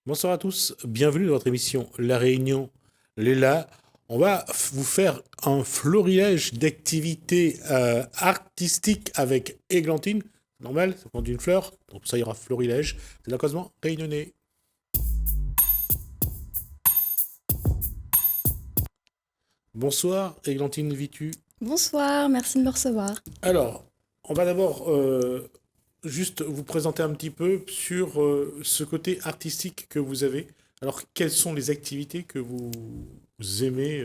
Bonsoir à tous, bienvenue dans votre émission La Réunion Léla. On va vous faire un florilège d'activités artistiques avec Églantine. C'est normal, ça prend une fleur, donc ça ira florilège. C'est l'accosement réunionnais. Bonsoir Églantine Vitu. Bonsoir, merci de me recevoir. Alors, on va d'abord juste vous présenter un petit peu sur ce côté artistique que vous avez. Alors, quelles sont les activités que vous aimez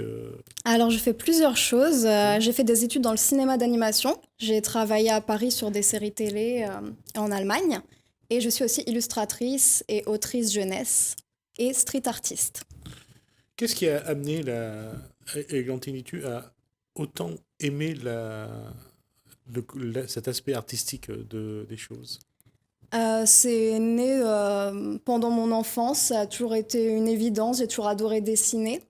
Alors, je fais plusieurs choses. J'ai fait des études dans le cinéma d'animation. J'ai travaillé à Paris sur des séries télé et en Allemagne. Et je suis aussi illustratrice et autrice jeunesse et street artiste. Qu'est-ce qui a amené Églantine Vitu à autant aimer cet aspect artistique des choses? C'est né pendant mon enfance. Ça a toujours été une évidence. J'ai toujours adoré dessiner.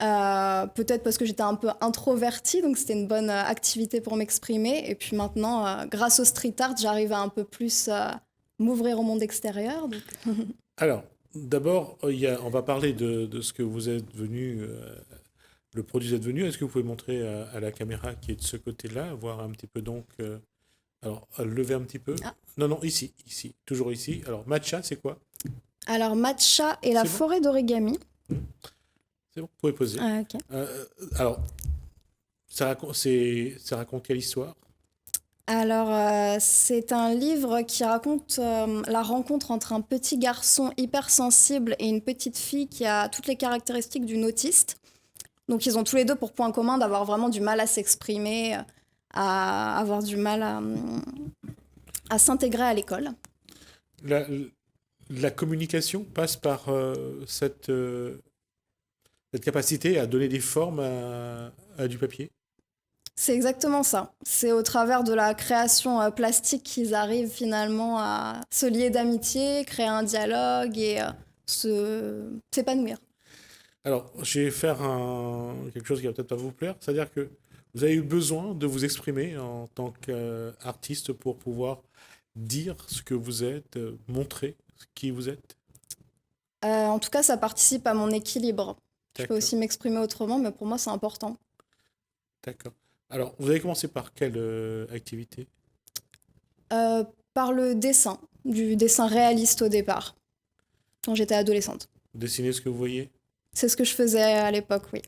Peut-être parce que j'étais un peu introvertie, donc c'était une bonne activité pour m'exprimer. Et puis maintenant, grâce au street art, j'arrive à un peu plus m'ouvrir au monde extérieur. Donc. Alors, d'abord, on va parler de ce que vous êtes venu, le produit que vous êtes venu. Est-ce que vous pouvez montrer à la caméra qui est de ce côté-là, voir un petit peu donc. Alors, lever un petit peu. Ah. Non, non, ici, toujours ici. Alors, matcha, c'est quoi? Alors, Matcha et la C'est bon? forêt d'origami. Hmm. C'est bon, vous pouvez poser. Ah, ok. Alors, ça raconte quelle histoire? Alors, c'est un livre qui raconte la rencontre entre un petit garçon hypersensible et une petite fille qui a toutes les caractéristiques d'une autiste. Donc, ils ont tous les deux pour point commun d'avoir vraiment du mal à s'exprimer, à avoir du mal à s'intégrer à l'école. La, la communication passe par cette capacité à donner des formes à du papier. C'est exactement ça. C'est au travers de la création plastique qu'ils arrivent finalement à se lier d'amitié, créer un dialogue et s'épanouir. Alors, je vais faire quelque chose qui va peut-être pas vous plaire, c'est-à-dire que vous avez eu besoin de vous exprimer en tant qu'artiste pour pouvoir dire ce que vous êtes, montrer qui vous êtes. En tout cas, ça participe à mon équilibre. Je peux D'accord, aussi m'exprimer autrement, mais pour moi, c'est important. d'accord. Alors, vous avez commencé par quelle activité? Euh, Par le dessin, du dessin réaliste au départ, quand j'étais adolescente. Dessiner ce que vous voyez? C'est ce que je faisais à l'époque, oui.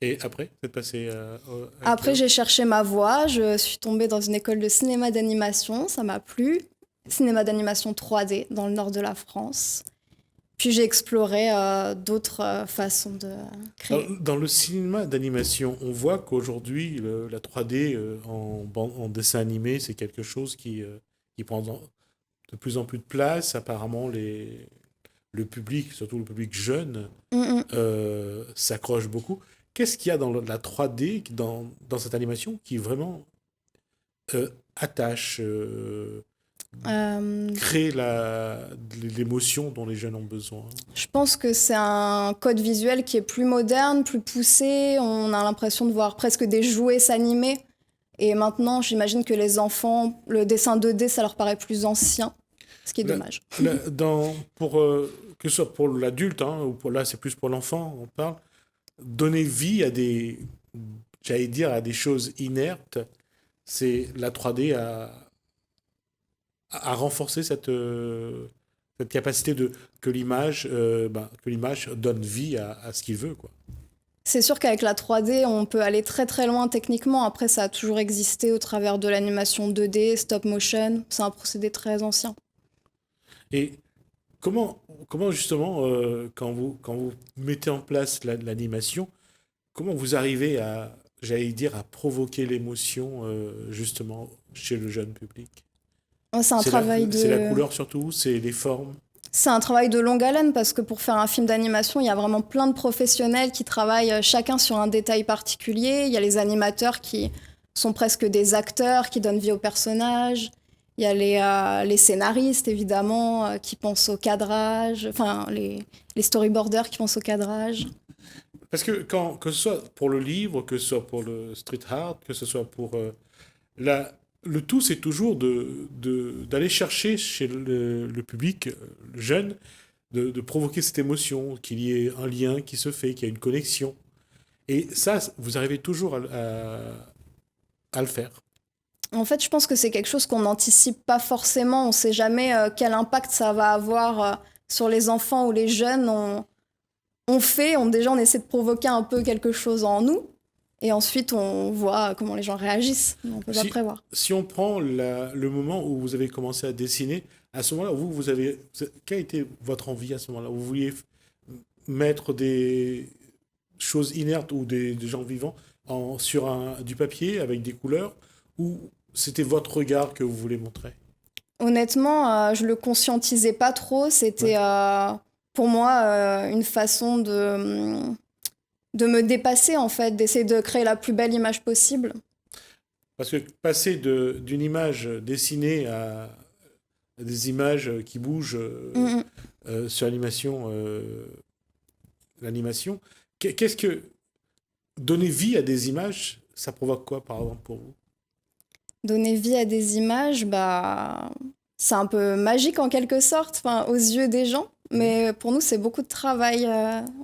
Et après, vous êtes passé avec Après, j'ai cherché ma voie. Je suis tombée dans une école de cinéma d'animation. Ça m'a plu. Cinéma d'animation 3D dans le nord de la France. Puis j'ai exploré d'autres façons de créer. Dans le cinéma d'animation, on voit qu'aujourd'hui, la 3D en dessin animé, c'est quelque chose qui prend de plus en plus de place. Apparemment, le public, surtout le public jeune, Mm, s'accroche beaucoup. Qu'est-ce qu'il y a dans la 3D, dans cette animation, qui vraiment attache, mm. crée l'émotion dont les jeunes ont besoin? Je pense que c'est un code visuel qui est plus moderne, plus poussé. On a l'impression de voir presque des jouets s'animer. Et maintenant, j'imagine que les enfants, le dessin 2D, ça leur paraît plus ancien, ce qui est La- dommage. que ce soit pour l'adulte, hein, ou là c'est plus pour l'enfant, on parle, donner vie à j'allais dire, à des choses inertes, c'est la 3D à renforcer cette capacité que l'image donne vie à ce qu'il veut, quoi. C'est sûr qu'avec la 3D, on peut aller très très loin techniquement. Après, ça a toujours existé au travers de l'animation 2D, stop motion. C'est un procédé très ancien. Et comment justement, quand vous mettez en place l'animation, comment vous arrivez j'allais dire, à provoquer l'émotion justement chez le jeune public? Ouais, C'est la couleur surtout, c'est les formes. C'est un travail de longue haleine parce que pour faire un film d'animation, il y a vraiment plein de professionnels qui travaillent chacun sur un détail particulier. Il y a les animateurs qui sont presque des acteurs, qui donnent vie aux personnages. Il y a les scénaristes, évidemment, qui pensent au cadrage. Enfin, les storyboarders qui pensent au cadrage. Parce que ce soit pour le livre, que ce soit pour le street art, que ce soit pour le tout, c'est toujours d'aller chercher chez le public, le jeune, de provoquer cette émotion, qu'il y ait un lien qui se fait, qu'il y ait une connexion. Et ça, vous arrivez toujours à le faire. En fait, je pense que c'est quelque chose qu'on n'anticipe pas forcément. On ne sait jamais quel impact ça va avoir sur les enfants ou les jeunes. Déjà, on essaie de provoquer un peu quelque chose en nous. Et ensuite, on voit comment les gens réagissent. On ne peut pas prévoir. Si on prend le moment où vous avez commencé à dessiner, à ce moment-là, quelle a été votre envie à ce moment-là? Vous vouliez mettre des choses inertes ou des gens vivants sur du papier avec des couleurs, ou c'était votre regard que vous voulez montrer? Honnêtement, je le conscientisais pas trop. C'était pour moi une façon de me dépasser, en fait, d'essayer de créer la plus belle image possible. Parce que passer d'une image dessinée à des images qui bougent sur l'animation, qu'est-ce que donner vie à des images, ça provoque quoi, par exemple, pour vous? Donner vie à des images, c'est un peu magique en quelque sorte, enfin, aux yeux des gens. Mais pour nous, c'est beaucoup de travail.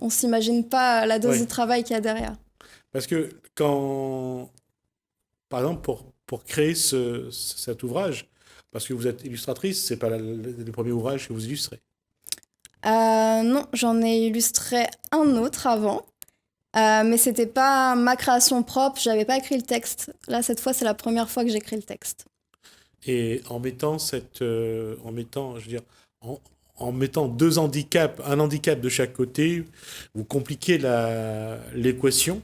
On ne s'imagine pas la dose de travail qu'il y a derrière. Parce que par exemple, pour créer cet ouvrage, parce que vous êtes illustratrice, c'est pas le premier ouvrage que vous illustrez. Non, j'en ai illustré un autre avant. Mais c'était pas ma création propre, j'avais pas écrit le texte. Là, cette fois, c'est la première fois que j'écris le texte. Et en mettant en mettant deux handicaps, un handicap de chaque côté, vous compliquez l'équation.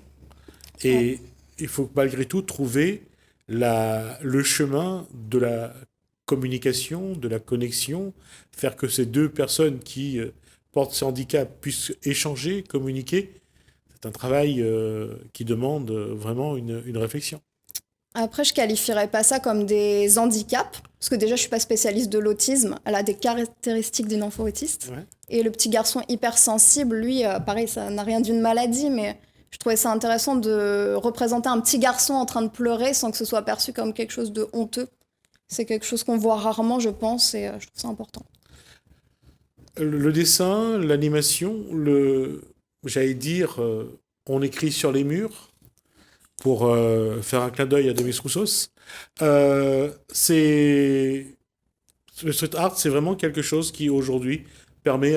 Et il faut malgré tout trouver le chemin de la communication, de la connexion, faire que ces deux personnes qui portent ce handicap puissent échanger, communiquer. C'est un travail qui demande vraiment une réflexion. Après, je qualifierais pas ça comme des handicaps, parce que déjà, je suis pas spécialiste de l'autisme. Elle a des caractéristiques d'une enfant autiste. Ouais. Et le petit garçon hypersensible, lui, pareil, ça n'a rien d'une maladie, mais je trouvais ça intéressant de représenter un petit garçon en train de pleurer sans que ce soit perçu comme quelque chose de honteux. C'est quelque chose qu'on voit rarement, je pense, et je trouve ça important. Le dessin, l'animation, j'allais dire, on écrit sur les murs pour faire un clin d'œil à Demis Roussos. Le street art, c'est vraiment quelque chose qui aujourd'hui permet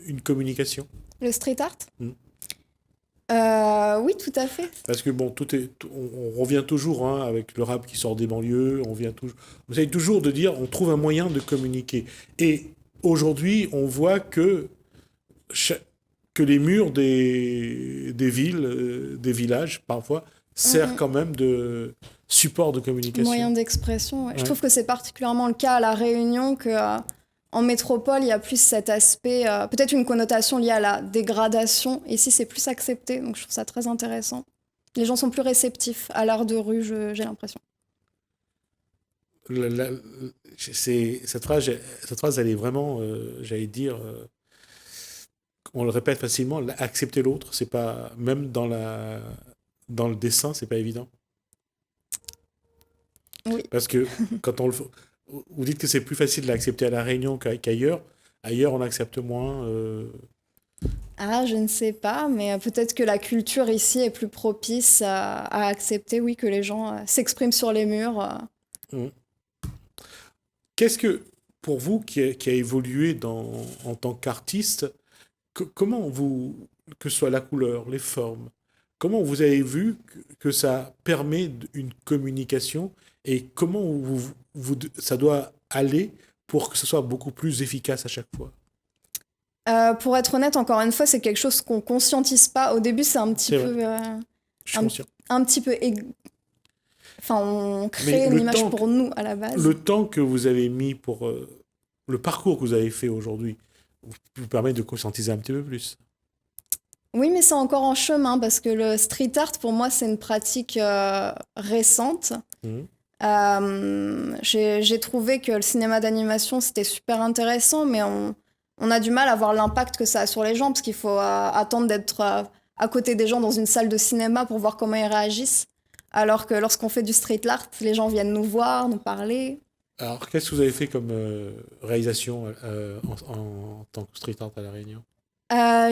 une communication. Le street art oui, tout à fait. Parce que bon, on revient toujours avec le rap qui sort des banlieues, on essaye toujours de dire, on trouve un moyen de communiquer. Et aujourd'hui, on voit que les murs des villes, des villages, parfois, servent quand même de support de communication. Moyen d'expression, ouais. Je trouve que c'est particulièrement le cas à La Réunion, en métropole, il y a plus cet aspect, peut-être une connotation liée à la dégradation. Ici, c'est plus accepté, donc je trouve ça très intéressant. Les gens sont plus réceptifs à l'art de rue, j'ai l'impression. Cette phrase, elle est vraiment, j'allais dire, on le répète facilement, accepter l'autre, c'est pas, même dans le dessin, c'est pas évident. Oui. Parce que quand vous dites que c'est plus facile de l'accepter à La Réunion qu'ailleurs. Ailleurs, on accepte moins. Ah, je ne sais pas, mais peut-être que la culture ici est plus propice à accepter, oui, que les gens s'expriment sur les murs. Qu'est-ce que, pour vous, qui a évolué en tant qu'artiste, comment que ce soit la couleur, les formes, comment vous avez vu que ça permet une communication et comment ça doit aller pour que ce soit beaucoup plus efficace à chaque fois? Pour être honnête, encore une fois, c'est quelque chose qu'on conscientise pas. Au début, c'est un petit peu... Je suis conscient. Un petit peu... Enfin, on crée une image pour nous, à la base. Le temps que vous avez mis pour... le parcours que vous avez fait aujourd'hui vous permet de conscientiser un petit peu plus. Oui, mais c'est encore en chemin, parce que le street art, pour moi, c'est une pratique récente. J'ai trouvé que le cinéma d'animation, c'était super intéressant, mais on a du mal à voir l'impact que ça a sur les gens, parce qu'il faut attendre d'être à côté des gens dans une salle de cinéma pour voir comment ils réagissent. Alors que lorsqu'on fait du street art, les gens viennent nous voir, nous parler. Alors, qu'est-ce que vous avez fait comme réalisation en tant que street art à La Réunion?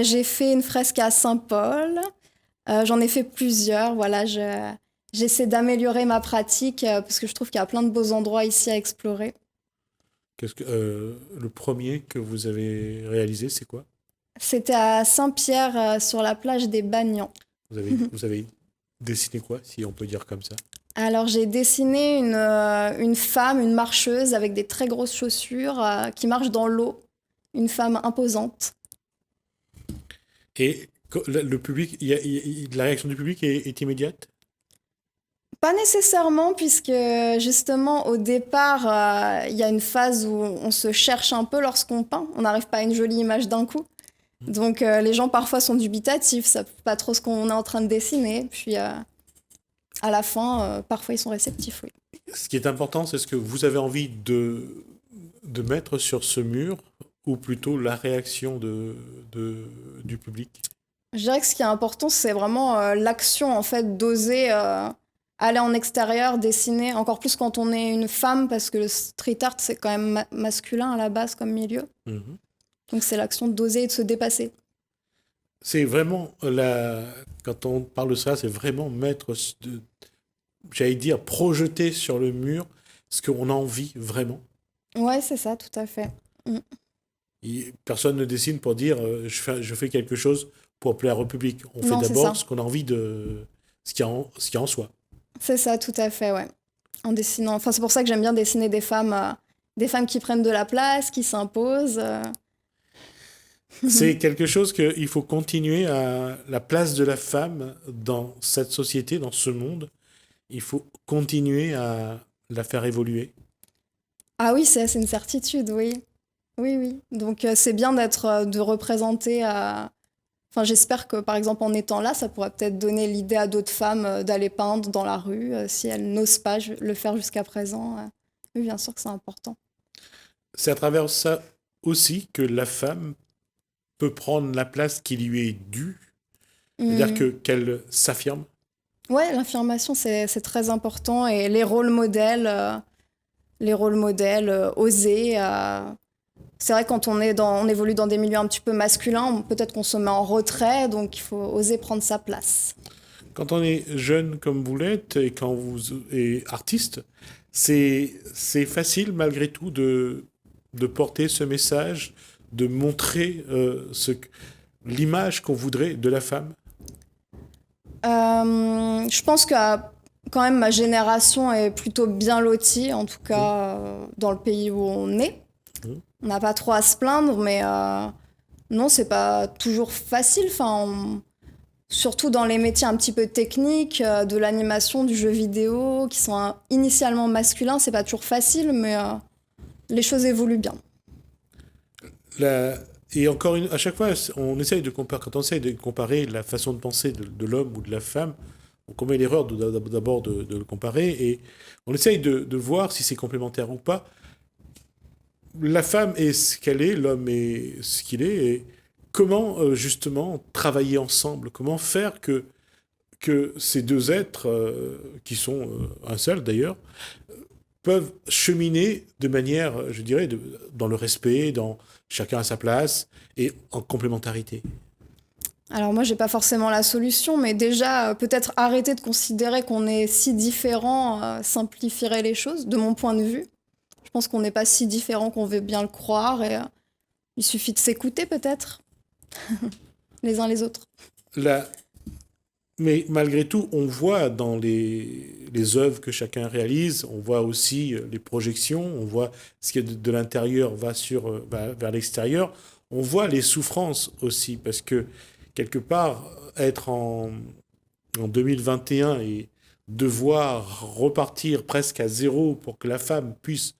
J'ai fait une fresque à Saint-Paul. J'en ai fait plusieurs. Voilà, j'essaie d'améliorer ma pratique parce que je trouve qu'il y a plein de beaux endroits ici à explorer. Le premier que vous avez réalisé, c'est quoi? C'était à Saint-Pierre, sur la plage des Bagnans. Vous avez dessiné quoi, si on peut dire comme ça? Alors, j'ai dessiné une femme, une marcheuse avec des très grosses chaussures qui marche dans l'eau. Une femme imposante. Et le public, la réaction du public est immédiate? Pas nécessairement, puisque justement, au départ, il y a une phase où on se cherche un peu lorsqu'on peint. On n'arrive pas à une jolie image d'un coup. Donc, les gens parfois sont dubitatifs, savent pas trop ce qu'on est en train de dessiner. Puis, à la fin, parfois, ils sont réceptifs, oui. Ce qui est important, c'est ce que vous avez envie de mettre sur ce mur, ou plutôt la réaction du public. Je dirais que ce qui est important, c'est vraiment l'action, en fait, d'oser aller en extérieur, dessiner, encore plus quand on est une femme, parce que le street art, c'est quand même masculin à la base comme milieu. Mhm. Donc c'est l'action d'oser et de se dépasser. C'est vraiment quand on parle de ça, c'est vraiment j'allais dire, projeter sur le mur ce qu'on a envie vraiment. Ouais, c'est ça, tout à fait. Mm. Personne ne dessine pour dire je fais quelque chose pour plaire au public. On fait Non, c'est d'abord ça. ce qu'on a envie de. Ce qu'il y a en soi. C'est ça, tout à fait, ouais. En dessinant. Enfin, c'est pour ça que j'aime bien dessiner des femmes qui prennent de la place, qui s'imposent. C'est quelque chose qu'il faut continuer à la place de la femme dans cette société, dans ce monde. Il faut continuer à la faire évoluer. Ah oui, c'est une certitude, oui. Oui, oui. Donc c'est bien de représenter. Enfin, j'espère que par exemple en étant là, ça pourrait peut-être donner l'idée à d'autres femmes d'aller peindre dans la rue si elles n'osent pas le faire jusqu'à présent. Oui, bien sûr que c'est important. C'est à travers ça aussi que la femme peut prendre la place qui lui est due, c'est-à-dire Hmm. qu'elle s'affirme. Ouais, l'affirmation, c'est très important. Et les rôles modèles, oser. C'est vrai, quand on évolue dans des milieux un petit peu masculins, peut-être qu'on se met en retrait, donc il faut oser prendre sa place. Quand on est jeune comme vous l'êtes et quand vous êtes artiste, c'est facile malgré tout de porter ce message, de montrer l'image qu'on voudrait de la femme. Je pense que quand même ma génération est plutôt bien lotie, en tout Mmh. cas dans le pays où on est. Mmh. On n'a pas trop à se plaindre, mais non, c'est pas toujours facile. Enfin, surtout dans les métiers un petit peu techniques, de l'animation, du jeu vidéo, qui sont initialement masculins, c'est pas toujours facile, mais les choses évoluent bien. La- Et encore à chaque fois, on essaye de comparer, quand on essaye de comparer la façon de penser de l'homme ou de la femme, on commet l'erreur d'abord de le comparer et on essaye de voir si c'est complémentaire ou pas. La femme est ce qu'elle est, l'homme est ce qu'il est, et comment justement travailler ensemble, comment faire que ces deux êtres, qui sont un seul d'ailleurs, peuvent cheminer de manière, je dirais, dans le respect, dans chacun à sa place et en complémentarité. Alors moi, j'ai pas forcément la solution, mais déjà, peut-être arrêter de considérer qu'on est si différent simplifierait les choses, de mon point de vue. Je pense qu'on n'est pas si différent qu'on veut bien le croire, et il suffit de s'écouter peut-être, les uns les autres. La, Mais malgré tout, on voit dans les œuvres que chacun réalise, on voit aussi les projections, on voit ce qui est de l'intérieur va vers l'extérieur, on voit les souffrances aussi, parce que quelque part, être en 2021 et devoir repartir presque à zéro pour que la femme puisse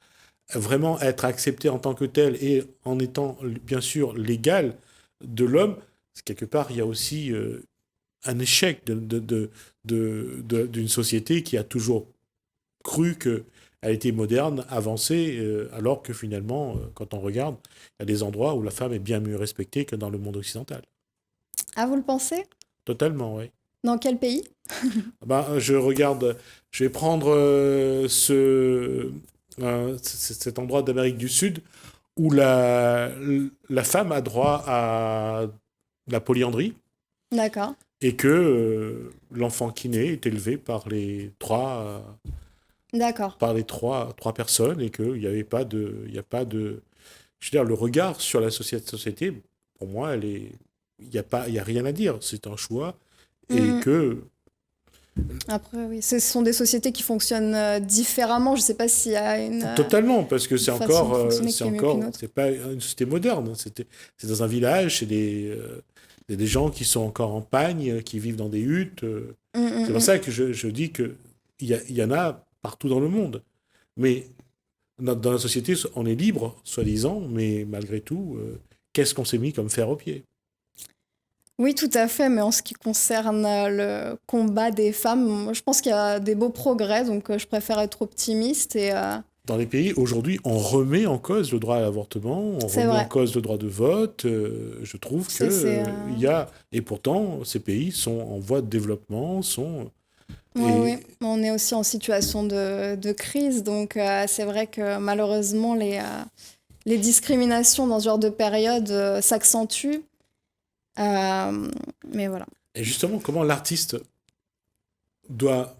vraiment être acceptée en tant que telle et en étant bien sûr l'égale de l'homme, quelque part, il y a aussi un échec d'une société qui a toujours cru qu'elle était moderne, avancée, alors que finalement, quand on regarde, il y a des endroits où la femme est bien mieux respectée que dans le monde occidental. Ah, vous le pensez? Totalement, oui. Dans quel pays? Ben, je vais prendre cet endroit d'Amérique du Sud où la femme a droit à la polyandrie D'accord. et que l'enfant qui naît est élevé D'accord. par les trois personnes et qu'il n'y avait pas de, il y a pas de, je veux dire, le regard sur la société, pour moi, il y a rien à dire. C'est un choix et Mhm. que Après, oui, ce sont des sociétés qui fonctionnent différemment. Je ne sais pas s'il y a totalement, parce que une façon de fonctionner qui est mieux qu'une autre. c'est pas une société moderne. C'est dans un village, c'est des gens qui sont encore en pagne, qui vivent dans des huttes. Mm, C'est mm, pour mm. ça que je dis que il y en a partout dans le monde. Mais dans la société, on est libre, soi-disant, mais malgré tout, qu'est-ce qu'on s'est mis comme fer au pied? Oui, tout à fait, mais en ce qui concerne le combat des femmes, moi, je pense qu'il y a des beaux progrès, donc je préfère être optimiste et Dans les pays, aujourd'hui, on remet en cause le droit à l'avortement, on c'est remet en vrai. cause le droit de vote. Je trouve que C'est il y a... Et pourtant, ces pays sont en voie de développement, Oui, oui. Et On est aussi en situation de crise, donc c'est vrai que malheureusement les discriminations dans ce genre de période s'accentuent. Mais voilà. et justement, comment l'artiste doit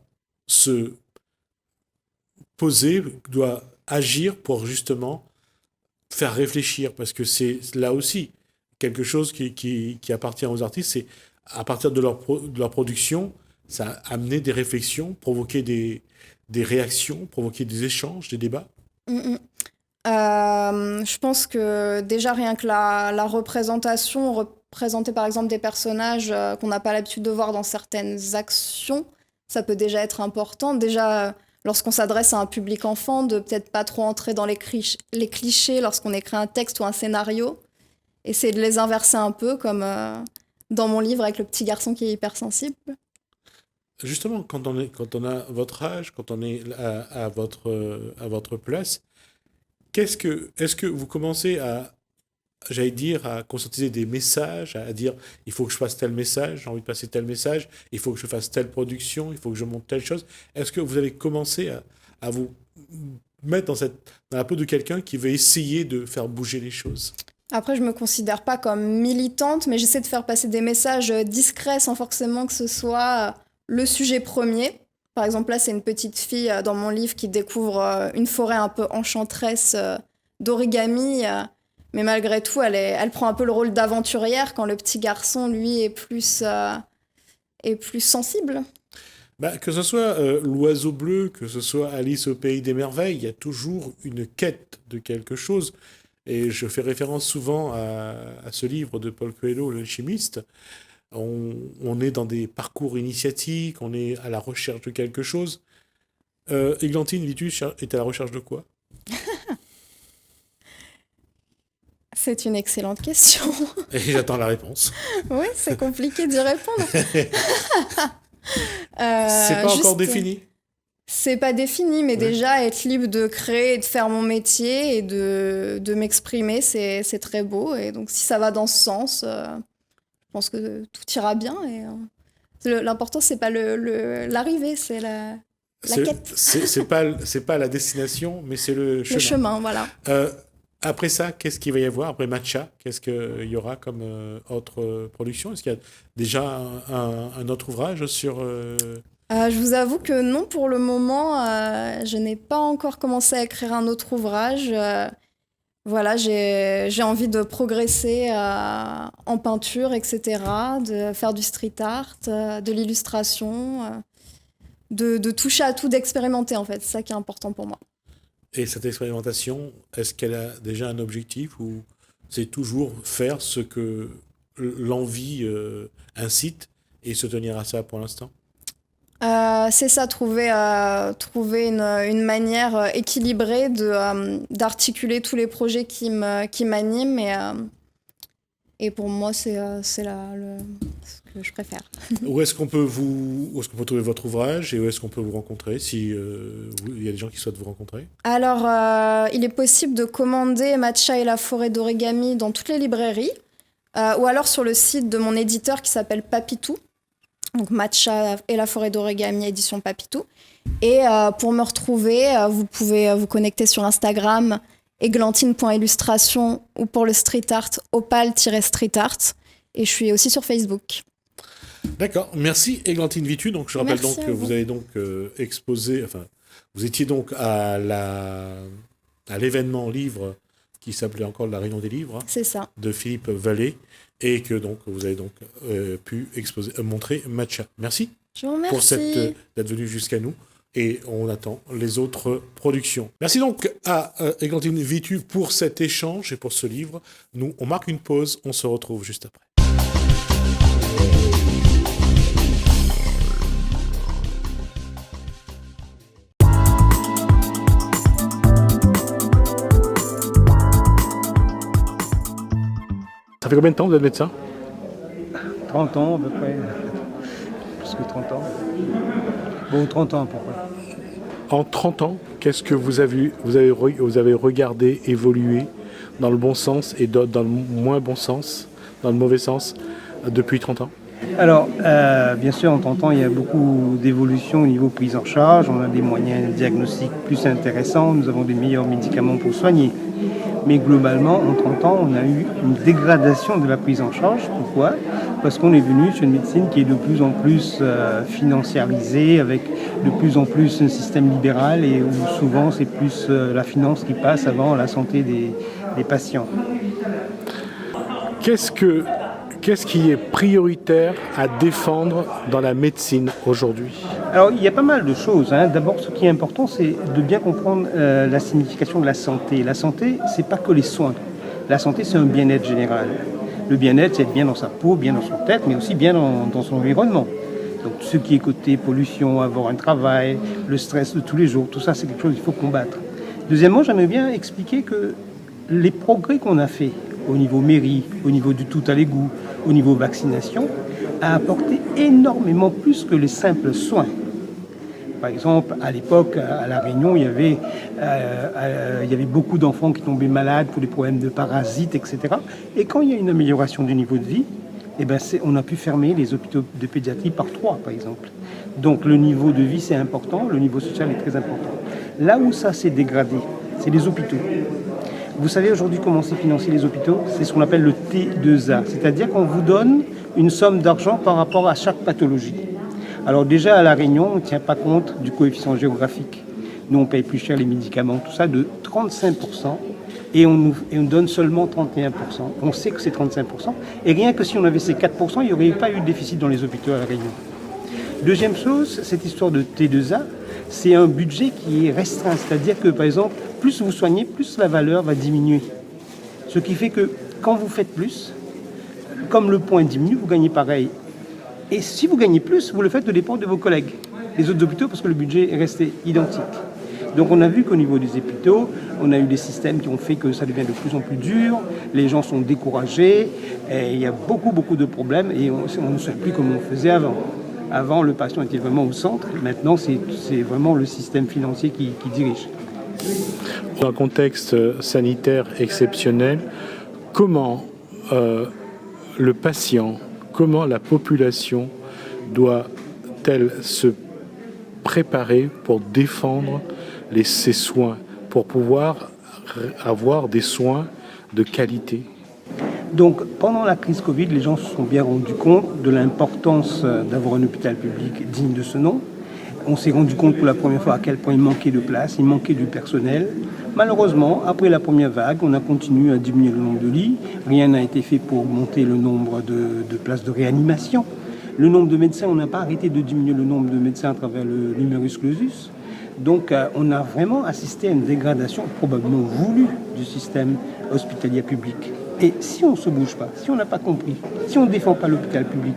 se poser, doit agir pour justement faire réfléchir, parce que c'est là aussi quelque chose qui appartient aux artistes, c'est à partir de de leur production, ça a amené des réflexions, provoqué des réactions, provoqué des échanges, des débats. Mm, mm. Je pense que déjà rien que la représentation, représenter par exemple des personnages qu'on n'a pas l'habitude de voir dans certaines actions, ça peut déjà être important. Déjà, lorsqu'on s'adresse à un public enfant, de peut-être pas trop entrer dans les clichés lorsqu'on écrit un texte ou un scénario, essayer de les inverser un peu, comme dans mon livre avec le petit garçon qui est hypersensible. Justement, quand on a votre âge, quand on est à votre place, est-ce que vous commencez à, j'allais dire, à conscientiser des messages, à dire, il faut que je fasse tel message, j'ai envie de passer tel message, il faut que je fasse telle production, il faut que je monte telle chose. Est-ce que vous avez commencé à vous mettre dans la peau de quelqu'un qui veut essayer de faire bouger les choses? Après, je me considère pas comme militante, mais j'essaie de faire passer des messages discrets sans forcément que ce soit le sujet premier. Par exemple, là, c'est une petite fille dans mon livre qui découvre une forêt un peu enchanteresse d'origami, mais malgré tout, elle prend un peu le rôle d'aventurière quand le petit garçon, lui, est plus sensible. Bah, que ce soit l'oiseau bleu, que ce soit Alice au pays des merveilles, il y a toujours une quête de quelque chose. Et je fais référence souvent à ce livre de Paul Coelho, Le chimiste. On est dans des parcours initiatiques, on est à la recherche de quelque chose. Églantine Litus est à la recherche de quoi? C'est une excellente question. Et j'attends la réponse. Oui, c'est compliqué d'y répondre. C'est pas encore Juste, défini. c'est pas défini, mais Ouais. déjà être libre de créer et de faire mon métier et de m'exprimer, c'est très beau. Et donc, si ça va dans ce sens, je pense que tout ira bien. Et l'important, c'est pas l'arrivée, c'est la quête, C'est pas la destination, mais c'est le le chemin. chemin, voilà. Euh, Après ça, qu'est-ce qu'il va y avoir? Après Matcha, qu'est-ce qu'il y aura comme autre production? Est-ce qu'il y a déjà un autre ouvrage sur... Je vous avoue que non, pour le moment, je n'ai pas encore commencé à écrire un autre ouvrage. Voilà, j'ai envie de progresser en peinture, etc., de faire du street art, de l'illustration, de toucher à tout, d'expérimenter en fait. C'est ça qui est important pour moi. Et cette expérimentation, est-ce qu'elle a déjà un objectif ou c'est toujours faire ce que l'envie incite et se tenir à ça pour l'instant? C'est ça, trouver une manière équilibrée d'articuler tous les projets qui m'animent. Et pour moi, ce que je préfère. Où est-ce qu'on peut trouver votre ouvrage et où est-ce qu'on peut vous rencontrer si il y a des gens qui souhaitent vous rencontrer? Alors, il est possible de commander Matcha et la forêt d'origami dans toutes les librairies, ou alors sur le site de mon éditeur qui s'appelle Papitou. Donc Matcha et la forêt d'origami, édition Papitou. Et pour me retrouver, vous pouvez vous connecter sur Instagram, eglantine.illustration, ou pour le street art, opal-street art. Et je suis aussi sur Facebook. D'accord, merci Églantine Vitu. Donc je rappelle Merci donc que vous avez donc exposé, enfin vous étiez donc à l'événement livre qui s'appelait encore la Réunion des livres, hein, C'est ça. de Philippe Vallée, et que donc vous avez donc pu montrer Matcha. Merci Je vous remercie. pour d'être venu jusqu'à nous. Et on attend les autres productions. Merci donc à Églantine Vitu pour cet échange et pour ce livre. Nous, on marque une pause, on se retrouve juste après. Ça fait combien de temps que vous êtes médecin ? 30 ans à peu près. Plus que 30 ans. Bon, 30 ans à peu près. En 30 ans, qu'est-ce que vous avez regardé évoluer dans le bon sens et dans le moins bon sens, dans le mauvais sens, depuis 30 ans ? Alors, bien sûr, en 30 ans, il y a beaucoup d'évolutions au niveau prise en charge. On a des moyens diagnostiques plus intéressants. Nous avons des meilleurs médicaments pour soigner. Mais globalement, en 30 ans, on a eu une dégradation de la prise en charge. Pourquoi ? Parce qu'on est venu sur une médecine qui est de plus en plus financiarisée, avec de plus en plus un système libéral et où souvent c'est plus la finance qui passe avant la santé des patients. Qu'est-ce qui est prioritaire à défendre dans la médecine aujourd'hui ? Alors, il y a pas mal de choses. D'abord, ce qui est important, c'est de bien comprendre la signification de la santé. La santé, c'est pas que les soins. La santé, c'est un bien-être général. Le bien-être, c'est être bien dans sa peau, bien dans son tête, mais aussi bien dans son environnement. Donc, ce qui est côté pollution, avoir un travail, le stress de tous les jours, tout ça, c'est quelque chose qu'il faut combattre. Deuxièmement, j'aimerais bien expliquer que les progrès qu'on a faits au niveau mairie, au niveau du tout à l'égout, au niveau vaccination, a apporté énormément plus que les simples soins. Par exemple, à l'époque, à La Réunion, il y avait beaucoup d'enfants qui tombaient malades pour des problèmes de parasites, etc. Et quand il y a une amélioration du niveau de vie, on a pu fermer les hôpitaux de pédiatrie par 3, par exemple. Donc le niveau de vie, c'est important, le niveau social est très important. Là où ça s'est dégradé, c'est les hôpitaux. Vous savez aujourd'hui comment c'est financé les hôpitaux ? C'est ce qu'on appelle le T2A, c'est-à-dire qu'on vous donne une somme d'argent par rapport à chaque pathologie. Alors déjà à La Réunion, on ne tient pas compte du coefficient géographique. Nous, on paye plus cher les médicaments, tout ça, de 35%, et on nous donne seulement 31%. On sait que c'est 35%, et rien que si on avait ces 4%, il n'y aurait pas eu de déficit dans les hôpitaux à La Réunion. Deuxième chose, cette histoire de T2A, c'est un budget qui est restreint, c'est-à-dire que, par exemple, plus vous soignez, plus la valeur va diminuer. Ce qui fait que quand vous faites plus, comme le point diminue, vous gagnez pareil. Et si vous gagnez plus, vous le faites au dépend de vos collègues, les autres hôpitaux, parce que le budget est resté identique. Donc on a vu qu'au niveau des hôpitaux, on a eu des systèmes qui ont fait que ça devient de plus en plus dur, les gens sont découragés, et il y a beaucoup de problèmes, et on ne sait plus comment on faisait avant. Avant, le patient était vraiment au centre, maintenant c'est vraiment le système financier qui dirige. Dans un contexte sanitaire exceptionnel, comment le patient, comment la population doit-elle se préparer pour défendre ses soins, pour pouvoir avoir des soins de qualité ? Donc, pendant la crise Covid, les gens se sont bien rendus compte de l'importance d'avoir un hôpital public digne de ce nom. On s'est rendu compte pour la première fois à quel point il manquait de place, il manquait du personnel. Malheureusement, après la première vague, on a continué à diminuer le nombre de lits. Rien n'a été fait pour augmenter le nombre de places de réanimation. Le nombre de médecins, on n'a pas arrêté de diminuer le nombre de médecins à travers le numerus clausus. Donc, on a vraiment assisté à une dégradation probablement voulue du système hospitalier public. Et si on ne se bouge pas, si on n'a pas compris, si on ne défend pas l'hôpital public,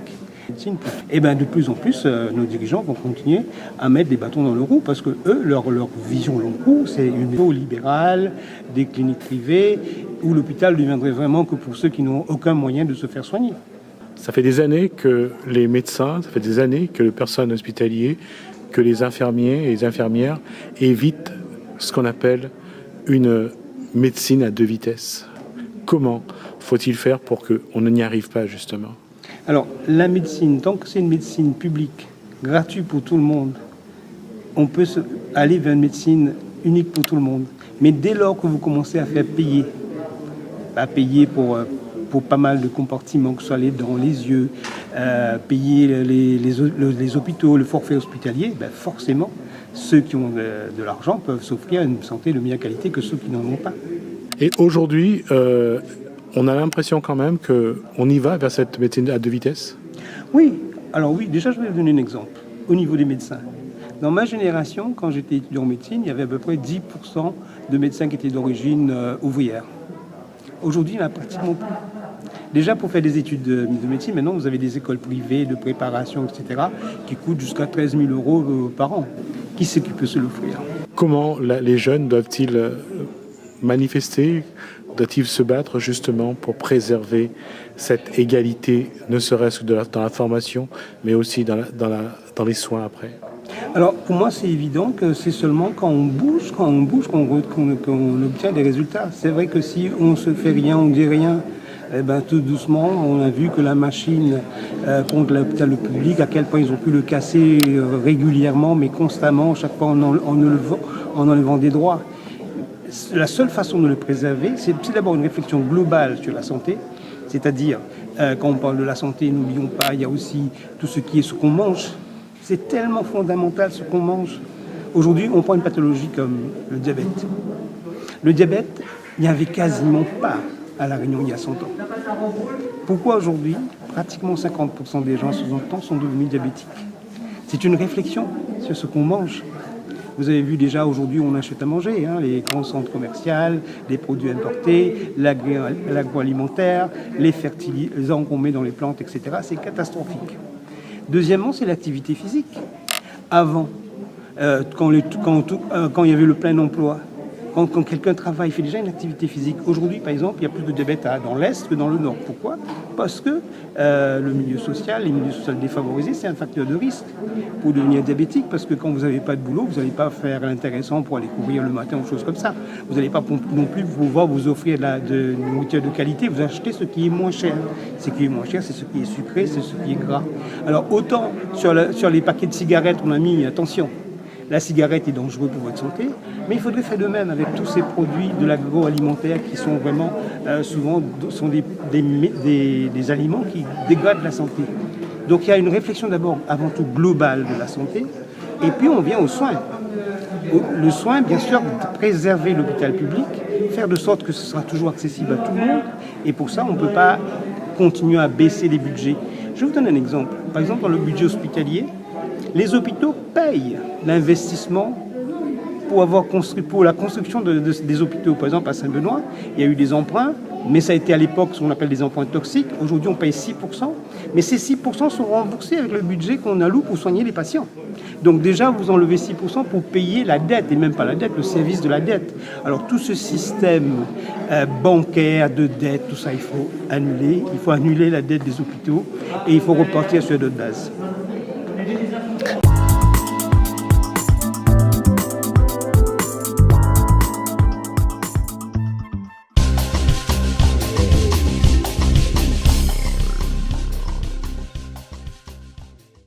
de plus en plus, nos dirigeants vont continuer à mettre des bâtons dans le roue parce que eux, leur vision long cours, c'est une vision libérale, des cliniques privées, où l'hôpital ne deviendrait vraiment que pour ceux qui n'ont aucun moyen de se faire soigner. Ça fait des années que les médecins, ça fait des années que le personnel hospitalier, que les infirmiers et les infirmières évitent ce qu'on appelle une médecine à 2 vitesses. Comment faut-il faire pour qu'on n'y arrive pas, justement ? Alors, la médecine, tant que c'est une médecine publique, gratuite pour tout le monde, on peut aller vers une médecine unique pour tout le monde. Mais dès lors que vous commencez à faire payer, pour pas mal de compartiments, que ce soit les dents, les yeux, payer les hôpitaux, le forfait hospitalier, forcément, ceux qui ont de l'argent peuvent s'offrir une santé de meilleure qualité que ceux qui n'en ont pas. Et aujourd'hui, on a l'impression quand même qu'on y va vers cette médecine à deux vitesses. Oui, alors oui, déjà je vais vous donner un exemple. Au niveau des médecins. Dans ma génération, quand j'étais étudiant en médecine, il y avait à peu près 10% de médecins qui étaient d'origine ouvrière. Aujourd'hui, il n'y en a pratiquement plus. Déjà, pour faire des études de médecine, maintenant, vous avez des écoles privées de préparation, etc., qui coûtent jusqu'à 13 000 euros par an. Qui c'est qui peut se l'offrir? Comment les jeunes doivent-ils manifester, doivent-ils se battre justement pour préserver cette égalité, ne serait-ce que dans la formation, mais aussi dans les soins après? Alors, pour moi, c'est évident que c'est seulement quand on bouge qu'on obtient des résultats. C'est vrai que si on se fait rien, on dit rien, tout doucement, on a vu que la machine contre l'hôpital public, à quel point ils ont pu le casser régulièrement, mais constamment, chaque fois en enlevant des droits. La seule façon de le préserver, c'est d'abord une réflexion globale sur la santé, c'est-à-dire, quand on parle de la santé, n'oublions pas, il y a aussi tout ce qui est ce qu'on mange. C'est tellement fondamental ce qu'on mange. Aujourd'hui, on prend une pathologie comme le diabète. Le diabète, il n'y avait quasiment pas à La Réunion il y a 100 ans. Pourquoi aujourd'hui, pratiquement 50% des gens à 60 ans sont devenus diabétiques? C'est une réflexion sur ce qu'on mange. Vous avez vu déjà aujourd'hui, on achète à manger, les grands centres commerciaux, les produits importés, l'agroalimentaire, les fertilisants qu'on met dans les plantes, etc. C'est catastrophique. Deuxièmement, c'est l'activité physique. Avant, quand il y avait le plein emploi, quand quelqu'un travaille, il fait déjà une activité physique. Aujourd'hui, par exemple, il y a plus de diabète dans l'Est que dans le Nord. Pourquoi? Parce que le milieu social, les milieux sociaux défavorisés, c'est un facteur de risque pour devenir diabétique. Parce que quand vous n'avez pas de boulot, vous n'allez pas faire l'intéressant pour aller courir le matin ou choses comme ça. Vous n'allez pas non plus pouvoir vous offrir de nourriture de qualité. Vous achetez ce qui est moins cher. Ce qui est moins cher, c'est ce qui est sucré, c'est ce qui est gras. Alors autant sur les paquets de cigarettes, on a mis attention. La cigarette est dangereuse pour votre santé, mais il faudrait faire de même avec tous ces produits de l'agroalimentaire qui sont vraiment souvent sont des aliments qui dégradent la santé. Donc il y a une réflexion d'abord avant tout globale de la santé, et puis on vient aux soins. Le soin, bien sûr, de préserver l'hôpital public, faire de sorte que ce sera toujours accessible à tout le monde, et pour ça on ne peut pas continuer à baisser les budgets. Je vous donne un exemple. Par exemple, dans le budget hospitalier, les hôpitaux payent l'investissement pour la construction des hôpitaux. Par exemple, à Saint-Benoît, il y a eu des emprunts, mais ça a été à l'époque ce qu'on appelle des emprunts toxiques. Aujourd'hui, on paye 6%, mais ces 6% sont remboursés avec le budget qu'on alloue pour soigner les patients. Donc déjà, vous enlevez 6% pour payer la dette, et même pas la dette, le service de la dette. Alors tout ce système bancaire, de dette, tout ça, il faut annuler. Il faut annuler la dette des hôpitaux et il faut repartir sur d'autres bases.